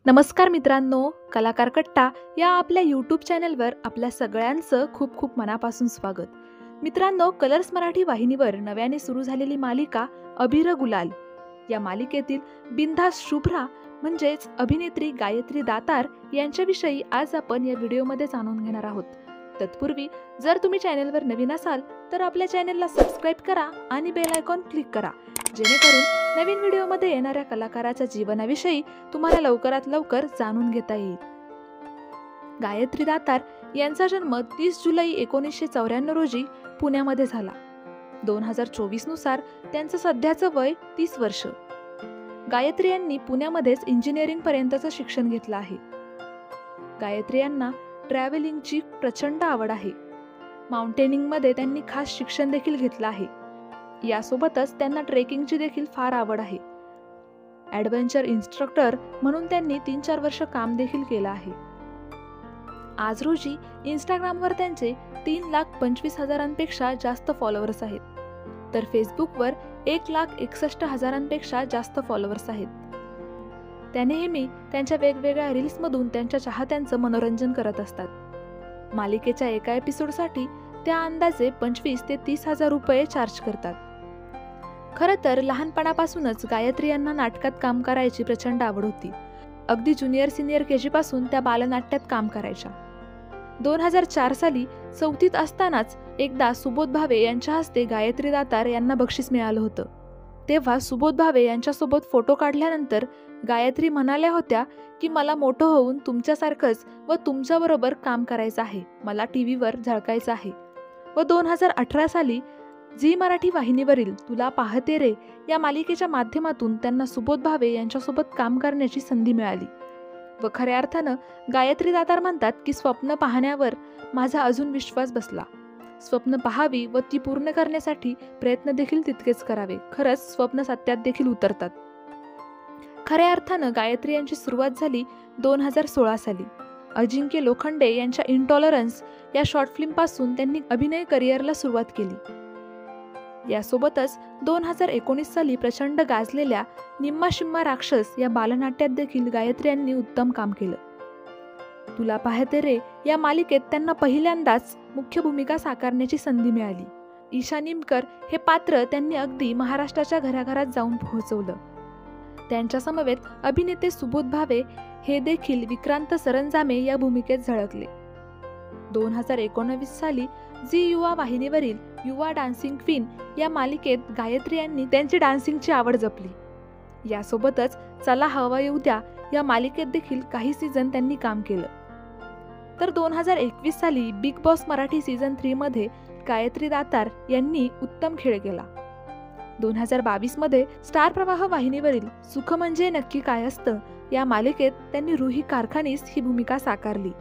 नमस्कार मित्रांनो, कलाकार कट्टा या आपल्या यूट्यूब चॅनलवर आपल्या सगळ्यांचं खूप खूप मनापासून स्वागत. मित्रांनो, कलर्स मराठी वाहिनीवर नव्याने सुरू झालेली मालिका अबीर गुलाल या मालिकेतील बिनधास्त शुभ्रा म्हणजेच अभिनेत्री गायत्री दातार यांच्याविषयी आज आपण या व्हिडिओमध्ये जाणून घेणार आहोत. तत्पूर्वी जर तुम्ही चॅनलवर नवीन असाल तर आपल्या चॅनलला सबस्क्राईब करा आणि बेल आयकॉन क्लिक करा, जेणेकरून नवीन व्हिडिओमध्ये येणाऱ्या कलाकाराच्या जीवनाविषयी तुम्हाला लवकरात लवकर जाणून घेता येईल. गायत्री दातार यांचा जन्म 30 जुलै 1994 रोजी पुण्यामध्ये झाला. 2024 नुसार त्यांचं सध्याचं वय 30 वर्ष. गायत्री यांनी पुण्यामध्येच इंजिनिअरिंग पर्यंतचं शिक्षण घेतलं आहे. गायत्री यांना ट्रॅव्हलिंगची प्रचंड आवड आहे. माउंटेनिंगमध्ये त्यांनी खास शिक्षण देखील घेतलं आहे. यासोबतच त्यांना ट्रेकिंगची देखील फार आवड आहे. ॲडव्हेंचर इन्स्ट्रक्टर म्हणून त्यांनी 3-4 वर्ष काम देखील केलं आहे. आज रोजी इंस्टाग्रामवर त्यांचे 3,25,000पेक्षा जास्त फॉलोअर्स आहेत, तर फेसबुकवर 1,61,000पेक्षा जास्त फॉलोअर्स आहेत. त्या नेहमी त्यांच्या वेगवेगळ्या रील्समधून त्यांच्या चाहत्यांचं मनोरंजन करत असतात. मालिकेच्या एका एपिसोडसाठी त्या अंदाजे 25,000 ते 30,000 रुपये चार्ज करतात. खरं तर लहानपणापासूनच गायत्री यांना नाटकात काम करायची प्रचंड आवड होती. अगदी ज्युनियर सिनियर KG पासून त्या बालनाट्यात काम करायच्या. 2004 साली 4थीत असतानाच एकदा सुबोध भावे यांच्या हस्ते गायत्री दातार यांना बक्षीस मिळालं होतं. तेव्हा सुबोध भावे यांच्यासोबत फोटो काढल्यानंतर गायत्री म्हणाल्या होत्या की मला मोठं होऊन तुमच्यासारखंच व तुमच्याबरोबर काम करायचं आहे, मला टीव्हीवर झळकायचं आहे. व 2018 साली झी मराठी वाहिनीवरील तुला पाहते रे या मालिकेच्या माध्यमातून त्यांना सुबोध भावे यांच्यासोबत काम करण्याची संधी मिळाली. व खऱ्या अर्थानं गायत्री दातार म्हणतात की स्वप्न पाहण्यावर माझा अजून विश्वास बसला. स्वप्न पाहावी व ती पूर्ण करण्यासाठी प्रयत्न देखील तितकेच करावे. खरंच स्वप्न सत्यात देखील उतरतात. खऱ्या अर्थानं गायत्री यांची सुरुवात झाली 2016 साली. अजिंक्य लोखंडे यांच्या इंटॉलरन्स या शॉर्ट फिल्मपासून त्यांनी अभिनय करिअरला सुरुवात केली. यासोबतच 2019 साली प्रचंड गाजलेल्या निम्मा शिम्मा राक्षस या बालनाट्यात देखील गायत्री यांनी उत्तम काम केलं. तुला पाहते रे या मालिकेत त्यांना पहिल्यांदाच मुख्य भूमिका साकारण्याची संधी मिळाली. ईशा निमकर हे पात्र त्यांनी अगदी महाराष्ट्राच्या घराघरात जाऊन पोहोचवलं. त्यांच्या समवेत अभिनेते सुबोध भावे हे देखील विक्रांत सरंजामे या भूमिकेत झळकले. 2019 साली झी युवा वाहिनीवरील युवा डान्सिंग क्वीन या मालिकेत गायत्री यांनी त्यांची डान्सिंगची आवड जपली. यासोबतच चला हवा येऊ द्या या मालिकेत देखील काही सीझन त्यांनी काम केलं. तर 2021 साली बिग बॉस मराठी सीझन 3 मध्ये गायत्री दातार यांनी उत्तम खेळ केला. 2022 मध्ये स्टार प्रवाह वाहिनीवरील सुख म्हणजे नक्की काय असतं या मालिकेत त्यांनी रुही कारखानीस ही भूमिका साकारली.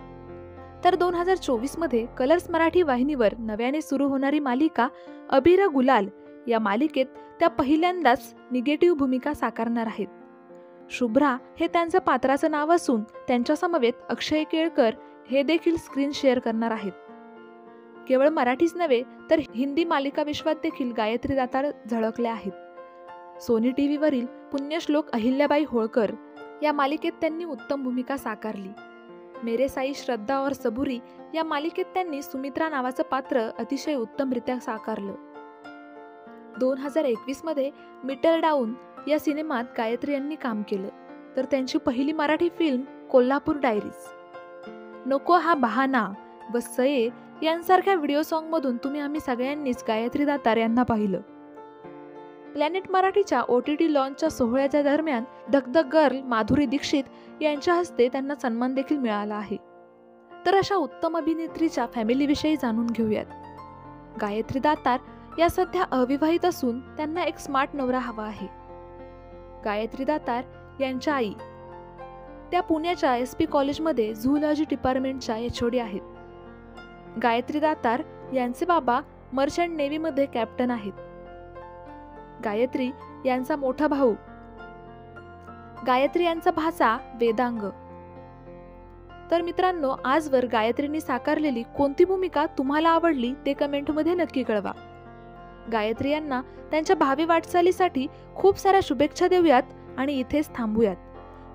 तर 2024 मध्ये कलर्स मराठी वाहिनीवर नव्याने सुरू होणारी मालिका अबीर गुलाल या मालिकेत त्या पहिल्यांदाच निगेटिव्ह भूमिका साकारणार आहेत. शुभ्रा हे त्यांचं पात्राचं नाव असून त्यांच्या समवेत अक्षय केळकर हे देखील स्क्रीन शेअर करणार आहेत. केवळ मराठीच नव्हे तर हिंदी मालिका विश्वात देखील गायत्री दातार झळकल्या आहेत. सोनी टीव्हीवरील पुण्यश्लोक अहिल्याबाई होळकर या मालिकेत त्यांनी उत्तम भूमिका साकारली. मेरे साई श्रद्धा और सबुरी या मालिकेत त्यांनी सुमित्रा नावाचं पात्र अतिशय उत्तमरित्या साकारलं. 2021 मध्ये मीटर डाऊन या सिनेमात गायत्री यांनी काम केलं. तर त्यांची पहिली मराठी फिल्म कोल्हापूर डायरीज, नको हा बहाना व सये यांसारख्या व्हिडिओ सॉन्गमधून तुम्ही आम्ही सगळ्यांनीच गायत्री दातार यांना पाहिलं. प्लॅनेट मराठीच्या OTT लॉन्चच्या सोहळ्याच्या दरम्यान धकधक गर्ल माधुरी दीक्षित यांच्या हस्ते त्यांना सन्मान देखील मिळाला आहे. तर अशा उत्तम अभिनेत्रीच्या फॅमिलीविषयी जाणून घेऊयात. गायत्री दातार या सध्या अविवाहित असून त्यांना एक स्मार्ट नवरा हवा आहे. गायत्री दातार यांच्या आई त्या पुण्याच्या SP कॉलेजमध्ये झूलॉजी डिपार्टमेंटच्या HOD आहेत. गायत्री दातार यांचे बाबा मर्चंट नेव्हीमध्ये कॅप्टन आहेत. गायत्री यांचा मोठा भाऊ, गायत्री यांचा भाचा वेदांग. तर मित्रांनो, आजवर गायत्रींनी साकारलेली कोणती भूमिका तुम्हाला आवडली ते कमेंटमध्ये नक्की कळवा. गायत्री यांना त्यांच्या भावी वाटचालीसाठी खूप साऱ्या शुभेच्छा देऊयात आणि इथेच थांबूयात.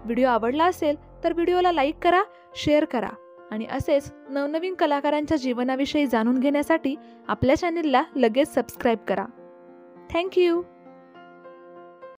व्हिडिओ आवडला असेल तर व्हिडिओला लाईक करा, शेअर करा आणि असेच नवनवीन कलाकारांच्या जीवनाविषयी जाणून घेण्यासाठी आपल्या चॅनेलला लगेच सबस्क्राईब करा. थँक्यू.